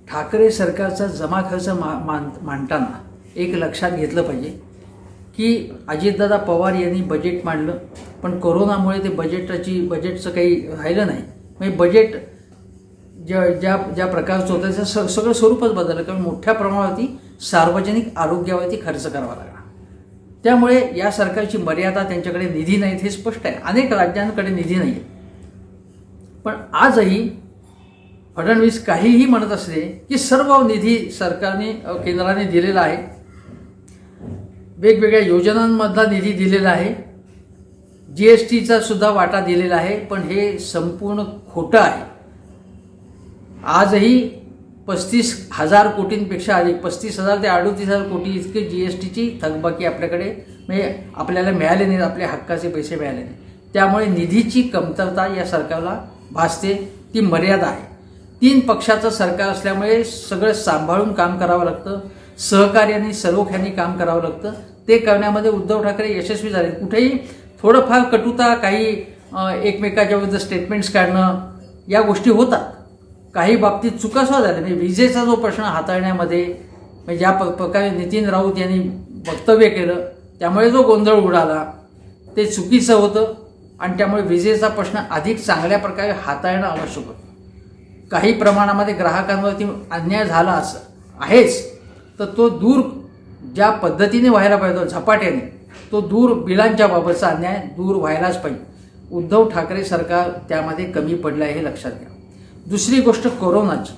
ठाकरे सरकारचा जमा खर्च मांडताना एक लक्षात घेतलं पाहिजे की अजितदादा पवार यांनी बजेट मांडलं, पण कोरोनामुळे ते बजेटचं काही राहिलं नाही. म्हणजे बजेट ज्या प्रकारचं होतं त्याचं सगळं स्वरूपच बदललं, कारण मोठ्या प्रमाणावरती सार्वजनिक आरोग्यावरती खर्च करावा लागला. त्यामुळे या सरकारची मर्यादा, त्यांच्याकडे निधी नाहीत हे स्पष्ट आहे. अनेक राज्यांकडे निधी नाही आहे. पण आजही फडणवीस काहीही म्हणत असले की सर्व निधी केंद्राने दिलेला आहे. वेगवेगळ्या योजनांमधला निधी दिलेला आहे, GSTचा सुद्धा वाटा दिलेला आहे. पण हे संपूर्ण खोटं आहे. आजही 35,000 कोटींपेक्षा अधिक, 35,000 ते 38,000 कोटी इतके GSTची थकबाकी आपल्याकडे, म्हणजे आपल्याला मिळाले नाही, आपल्या हक्काचे पैसे मिळाले नाही. त्यामुळे निधीची कमतरता या सरकारला भासते. ती मर्यादा आहे. 3 पक्षाचं सरकार असल्यामुळे सगळं सांभाळून काम करावं लागतं, सहकार्याने सलोख्याने काम करावं लागतं. ते करण्यामध्ये उद्धव ठाकरे यशस्वी झाले. कुठेही थोडंफार कटुता, काही एकमेकाच्या विरुद्ध स्टेटमेंट्स काढणं, या गोष्टी होतात. काही बाबतीत चुकासुद्धा झाल्या. म्हणजे विजेचा जो प्रश्न हाताळण्यामध्ये, म्हणजे ज्या प्रकारे नितीन राऊत यांनी वक्तव्य केलं त्यामुळे जो गोंधळ उडाला ते चुकीचं होतं. आणि त्यामुळे विजेचा प्रश्न अधिक चांगल्या प्रकारे हाताळणं आवश्यक होतं. काही प्रमाणामध्ये ग्राहकांवरती अन्याय झाला असं आहेच, तर तो दूर ज्या पद्धतीने व्हायला पाहिजे झपाट्याने, तो दूर बिलांच्या बाबतचा अन्याय दूर व्हायलाच पाहिजे. उद्धव ठाकरे सरकार त्यामध्ये कमी पडलं आहे हे लक्षात घ्या. दुसरी गोष्ट कोरोनाची.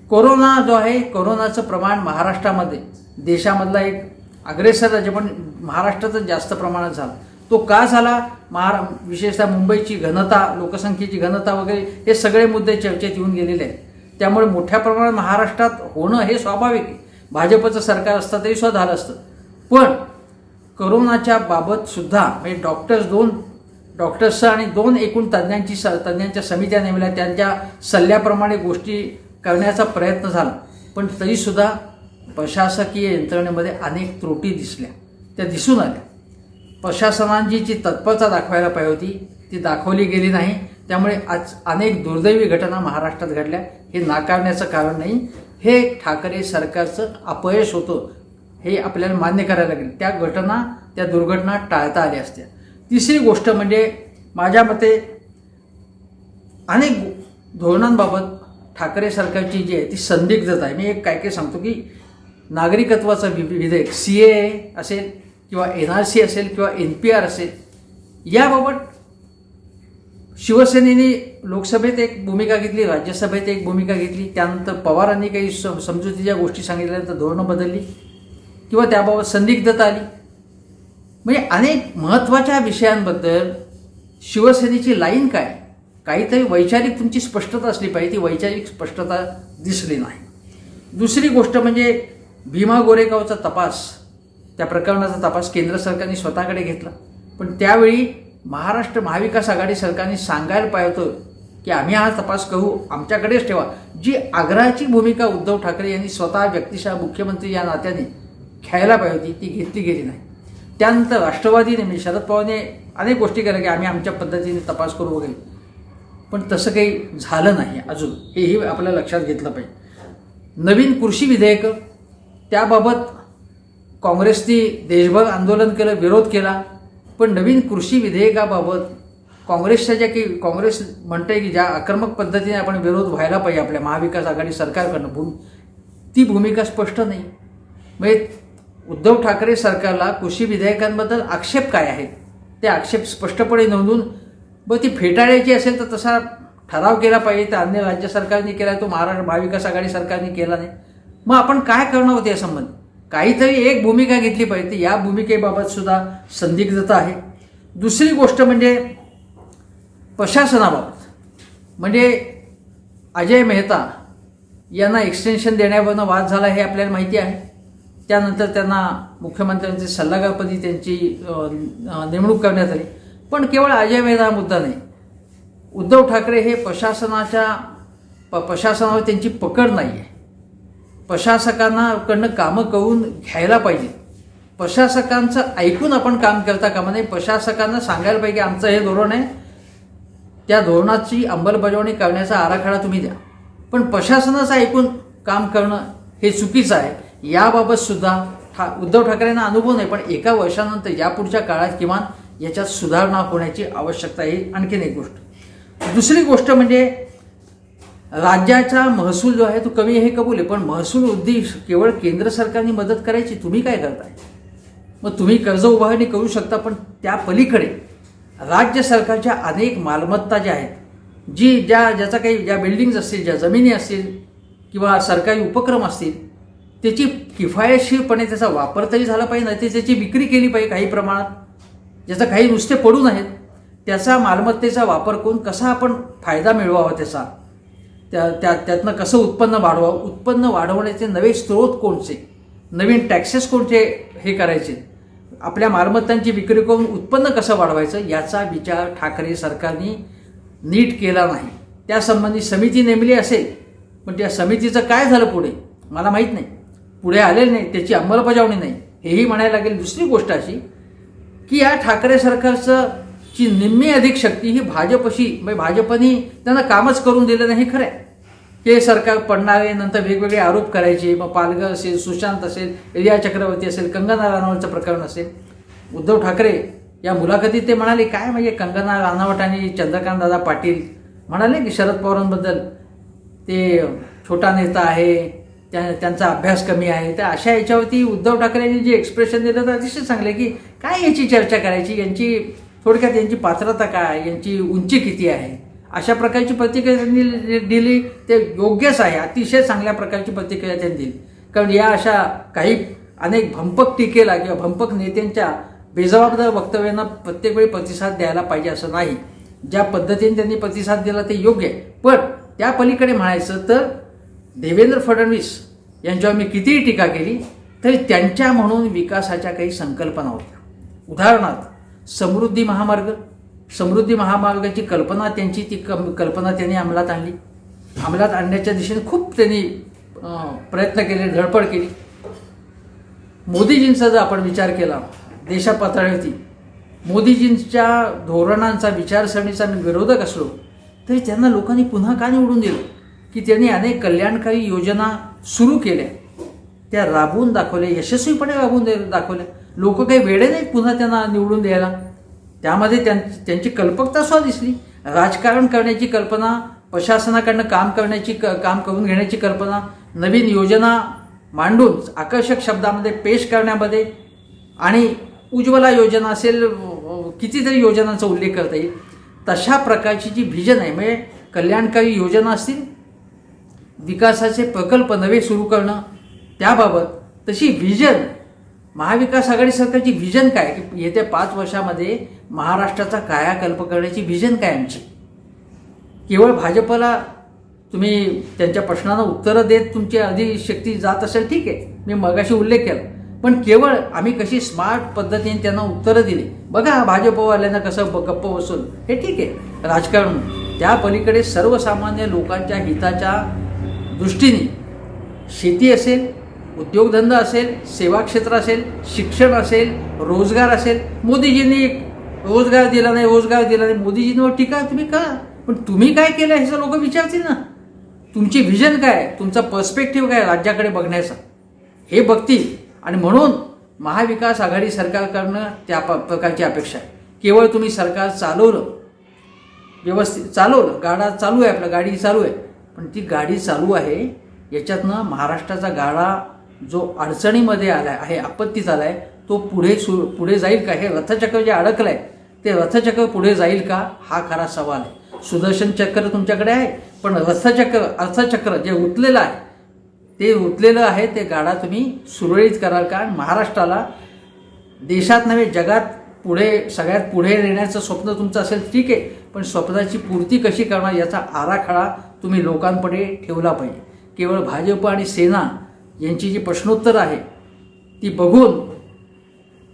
कोरोना जो आहे, कोरोनाचं प्रमाण महाराष्ट्रामध्ये देशामधला एक अग्रेसर राज्य, पण महाराष्ट्रातच जास्त प्रमाणात झालं. तो का झाला, विशेषतः मुंबईची घनता, लोकसंख्येची घनता वगैरे हे सगळे मुद्दे चर्चेत येऊन गेलेले आहेत. त्यामुळे मोठ्या प्रमाणात महाराष्ट्रात होणं हे स्वाभाविक आहे. भाजपचं सरकार असतं तरी सुद्धा झालं असतं. पण कोरोनाच्या बाबत सुद्धा म्हणजे डॉक्टर्सचं आणि 2 एकूण तज्ज्ञांच्या समित्या नेमल्या, त्यांच्या सल्ल्याप्रमाणे गोष्टी करण्याचा प्रयत्न झाला. पण तरीसुद्धा प्रशासकीय यंत्रणेमध्ये अनेक त्रुटी दिसल्या, त्या दिसून आल्या. प्रशासनाची जी तत्परता दाखवायला पाहिजे होती ती दाखवली गेली नाही. त्यामुळे आज अनेक दुर्दैवी घटना महाराष्ट्रात घडल्या. हे नाकारण्याचं कारण नाही, हे ठाकरे सरकारचं अपयश होतं हे आपल्याला मान्य करायला लागेल. त्या दुर्घटना टाळता आल्या असत्या. तिसरी गोष्ट म्हणजे माझ्या मते अनेक धोरणांबाबत ठाकरे सरकारची जी आहे ती संदिग्धता आहे. मी एक काय सांगतो की नागरिकत्वाचं विधेयक CAA असेल किंवा NRC असेल किंवा NPR असेल, याबाबत शिवसेनेने लोकसभेत एक भूमिका घेतली, राज्यसभेत एक भूमिका घेतली. त्यानंतर पवारांनी काही समजुतीच्या गोष्टी सांगितल्यानंतर धोरणं बदलली किंवा त्याबाबत संदिग्धता आली. म्हणजे अनेक महत्त्वाच्या विषयांबद्दल शिवसेनेची लाईन काय, काहीतरी वैचारिक तुमची स्पष्टता असली पाहिजे. ती वैचारिक स्पष्टता दिसली नाही. दुसरी गोष्ट म्हणजे भीमा कोरेगावचा तपास, त्या प्रकरणाचा तपास केंद्र सरकारने स्वतःकडे घेतला. पण त्यावेळी महाराष्ट्र महाविकास आघाडी सरकारने सांगायला पाहिजे होतं की आम्ही हा तपास करू, आमच्याकडेच ठेवा. जी आग्रहाची भूमिका उद्धव ठाकरे यांनी स्वतः व्यक्तिशः मुख्यमंत्री या नात्याने घ्यायला पाहिजे होती, ती घेतली गेली नाही. त्यानंतर राष्ट्रवादीने म्हणजे शरद पवारने अनेक गोष्टी केल्या की आम्ही आमच्या पद्धतीने तपास करू वगैरे, पण तसं काही झालं नाही अजून. हेही आपल्याला लक्षात घेतलं पाहिजे. नवीन कृषी विधेयकं, त्याबाबत काँग्रेसने देशभर आंदोलन केलं, विरोध केला. पण नवीन कृषी विधेयकाबाबत काँग्रेस म्हणते की ज्या आक्रमक पद्धतीने आपण विरोध व्हायला पाहिजे आपल्या महाविकास आघाडी सरकारकडनं, ती भूमिका स्पष्ट नाही. म्हणजे उद्धव ठाकरे सरकारला कृषी विधेयकांबद्दल आक्षेप काय आहेत ते आक्षेप स्पष्टपणे नोंदवून ती फेटाळायची असेल तर तसा ठराव केला पाहिजे. तर अन्य राज्य सरकारने केला, तो महाराष्ट्र महाविकास आघाडी सरकारने केला नाही. मग आपण काय करणार होते या संबंधी? काहीतरी एक भूमिका घेतली पाहिजे. तर या भूमिकेबाबत सुद्धा संदिग्धता आहे. दुसरी गोष्ट म्हणजे प्रशासनाबाबत, म्हणजे अजय मेहता यांना एक्सटेन्शन देण्यावरनं वाद झाला हे आपल्याला माहिती आहे. त्यानंतर त्यांना मुख्यमंत्र्यांचे सल्लागारपदी त्यांची नेमणूक करण्यात आली. पण केवळ अजय मेहता हा मुद्दा नाही. उद्धव ठाकरे हे प्रशासनावर त्यांची पकड नाही आहे. प्रशासकांकडनं कामं करून घ्यायला पाहिजे. प्रशासकांचं ऐकून आपण काम करता कामा नये. प्रशासकांना सांगायला पाहिजे की आमचं हे धोरण आहे, त्या धोरणाची अंमलबजावणी करण्याचा आराखडा तुम्ही द्या. पण प्रशासनाचं ऐकून काम करणं हे चुकीचं आहे. याबाबत सुद्धा उद्धव ठाकरेंना अनुभव नाही, पण एका वर्षानंतर यापुढच्या काळात किमान याच्यात सुधारणा होण्याची आवश्यकता आहे. आणखीन एक गोष्ट, दुसरी गोष्ट म्हणजे राज्याचा महसूल जो आहे तो कमी हे कबूल आहे, पण महसूल वृद्धी केवळ केंद्र सरकारने मदत करायची, तुम्ही काय करताय? मग तुम्ही कर्ज उभारणी करू शकता, पण त्या पलीकडे राज्य सरकारच्या अनेक मालमत्ता ज्या आहेत, ज्या बिल्डिंग्स असतील, ज्या जमिनी असतील किंवा सरकारी उपक्रम असतील, त्याची किफायतशीरपणे त्याचा वापर तरी झाला पाहिजे. नाही ते त्याची विक्री केली पाहिजे काही प्रमाणात, ज्याचा काही नुसते पडून आहेत. त्याचा मालमत्तेचा वापर करून कसा आपण फायदा मिळवावा, त्यातनं कसं उत्पन्न वाढवावं, उत्पन्न वाढवण्याचे नवे स्रोत कोणते, नवीन टॅक्सेस कोणते हे करायचे, आपल्या मालमत्तांची विक्री करून उत्पन्न कसं वाढवायचं याचा विचार ठाकरे सरकारने नीट केला नाही. त्यासंबंधी समिती नेमली असेल, पण त्या समितीचं काय झालं पुढे मला माहीत नाही. पुढे आलेलं नाही, त्याची अंमलबजावणी नाही, हेही म्हणायला लागेल. दुसरी गोष्ट अशी की या ठाकरे सरकारचं ची निम्मी अधिक शक्ती ही भाजपनी त्यांना कामच करून दिलं नाही. खरं आहे हे सरकार पडणारे, नंतर वेगवेगळे आरोप करायचे. मग पालघर असेल, सुशांत असेल, रिया चक्रवर्ती असेल, कंगना राणावतचं प्रकरण असेल. उद्धव ठाकरे या मुलाखतीत ते म्हणाले काय म्हणजे कंगना राणावत आणि चंद्रकांत दादा पाटील म्हणाले की शरद पवारांबद्दल ते छोटा नेता आहे, त्यांचा अभ्यास कमी आहे. तर अशा याच्यावरती उद्धव ठाकरेंनी जे एक्सप्रेशन दिलं तर अतिशय चांगले की काय याची चर्चा करायची, यांची थोडक्यात यांची पात्रता काय, यांची उंची किती आहे, अशा प्रकारची प्रतिक्रिया दिली. ते योग्यच आहे, अतिशय चांगल्या प्रकारची प्रतिक्रिया त्यांनी दिली. कारण या अशा काही अनेक भंपक टीकेला किंवा भंपक नेत्यांच्या बेजबाबदार वक्तव्यांना प्रत्येक वेळी प्रतिसाद द्यायला पाहिजे असं नाही. ज्या पद्धतीने त्यांनी प्रतिसाद दिला ते योग्य आहे. पण त्या पलीकडे म्हणायचं तर देवेंद्र फडणवीस यांच्यावर मी कितीही टीका केली तरी त्यांच्या म्हणून विकासाच्या काही संकल्पना होत्या. उदाहरणार्थ समृद्धी महामार्गाची कल्पना त्यांची, ती कल्पना त्यांनी अंमलात आणली. अंमलात आणण्याच्या दिशेने खूप त्यांनी प्रयत्न केले, धडपड केली. मोदीजींचा जर आपण विचार केला देशा पातळीवरती, मोदीजींच्या धोरणांचा, विचारसरणीचा मी विरोधक असलो तरी त्यांना लोकांनी पुन्हा का निवडून दिलं की त्यांनी अनेक कल्याणकारी योजना सुरू केल्या, त्या राबवून दाखवल्या, यशस्वीपणे राबवून दाखवल्या. लोक काही वेडे नाहीत पुन्हा त्यांना निवडून द्यायला. त्यामध्ये त्यांची कल्पकता सुद्धा दिसली. राजकारण करण्याची कल्पना, प्रशासनाकडनं काम करून घेण्याची कल्पना, नवीन योजना मांडून आकर्षक शब्दामध्ये पेश करण्यामध्ये, आणि उज्ज्वला योजना असेल, कितीतरी योजनांचा उल्लेख करता येईल. तशा प्रकारची जी व्हिजन आहे, म्हणजे कल्याणकारी योजना असतील, विकासाचे प्रकल्प नवे सुरू करणं, त्याबाबत तशी व्हिजन महाविकास आघाडी सरकारची व्हिजन काय की येत्या 5 वर्षामध्ये महाराष्ट्राचा कायाकल्प करण्याची व्हिजन काय आमची. केवळ भाजपला तुम्ही त्यांच्या प्रश्नांना उत्तरं देत तुमची अधिक शक्ती जात असेल, ठीक आहे, मी मगाशी उल्लेख केला. पण केवळ आम्ही कशी स्मार्ट पद्धतीने त्यांना उत्तरं दिली, बघा भाजपवाल्यांना कसं गप्प बसून, हे ठीक आहे राजकारण. त्या पलीकडे सर्वसामान्य लोकांच्या हिताच्या दृष्टीने शेती असेल, उद्योगधंदा असेल, सेवा क्षेत्र असेल, शिक्षण असेल, रोजगार असेल. मोदीजींनी रोजगार दिला नाही, मोदीजींवर टीका तुम्ही करा, पण तुम्ही काय केलं हे लोक विचारतील ना. तुमची व्हिजन काय, तुमचा पर्स्पेक्टिव्ह काय राज्याकडे बघण्याचा, हे बघतील. आणि म्हणून महाविकास आघाडी सरकारकडनं त्या प्रकारची अपेक्षा आहे. केवळ तुम्ही सरकार चालवलं, व्यवस्थित चालवलं, गाडा चालू आहे, आपलं गाडी चालू आहे, पण ती गाडी चालू आहे याच्यातनं महाराष्ट्राचा गाडा जो अडचणीमध्ये आला आहे, आपत्तीत आला आहे, तो पुढे जाईल का. हे रथचक्र जे अडकलं आहे ते रथचक्र पुढे जाईल का, हा खरा सवाल आहे. सुदर्शन चक्र तुमच्याकडे आहे, पण अर्थचक्र जे उतलेलं आहे ते गाडा तुम्ही सुरळीत कराल का. महाराष्ट्राला देशात नव्हे जगात सगळ्यात पुढे नेण्याचं स्वप्न तुमचं असेल, ठीक आहे, पण स्वप्नाची पूर्ती कशी करणार याचा आराखडा तुम्ही लोकांपुढे ठेवला पाहिजे. केवळ भाजप आणि सेना यांची जी प्रश्नोत्तरं आहे ती बघून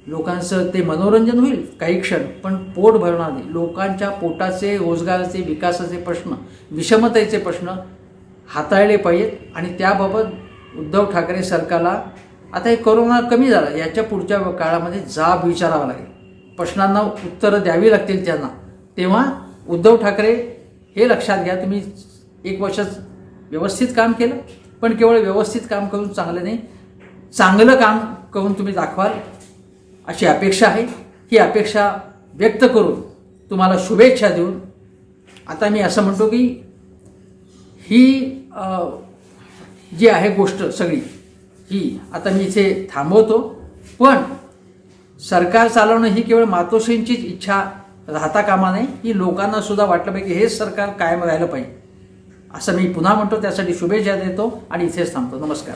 लोकांचं ते मनोरंजन होईल काही क्षण, पण पोट भरणार नाही. लोकांच्या पोटाचे, रोजगाराचे, विकासाचे प्रश्न, विषमतेचे प्रश्न हाताळले पाहिजेत. आणि त्याबाबत उद्धव ठाकरे सरकारला आता हे कोरोना कमी झाला, याच्या पुढच्या काळामध्ये जाब विचारावा लागेल, प्रश्नांना उत्तरं द्यावी लागतील त्यांना. तेव्हा उद्धव ठाकरे हे लक्षात घ्या, तुम्ही 1 वर्ष व्यवस्थित काम केलं, पण केवळ व्यवस्थित काम करून चांगलं नाही, चांगलं काम करून तुम्ही दाखवाल अशी अपेक्षा आहे. ही अपेक्षा व्यक्त करून तुम्हाला शुभेच्छा देऊन आता मी असं म्हणतो की ही जी आहे गोष्ट सगळी ही आता मी इथे थांबवतो. पण सरकार चालवणं ही केवळ मातोश्रींचीच इच्छा राहता कामा नये, ही लोकांना सुद्धा वाटलं पाहिजे की हेच सरकार कायम राहिलं पाहिजे असं मी पुन्हा म्हणतो. त्यासाठी शुभेच्छा देतो आणि इथेच थांबतो. नमस्कार.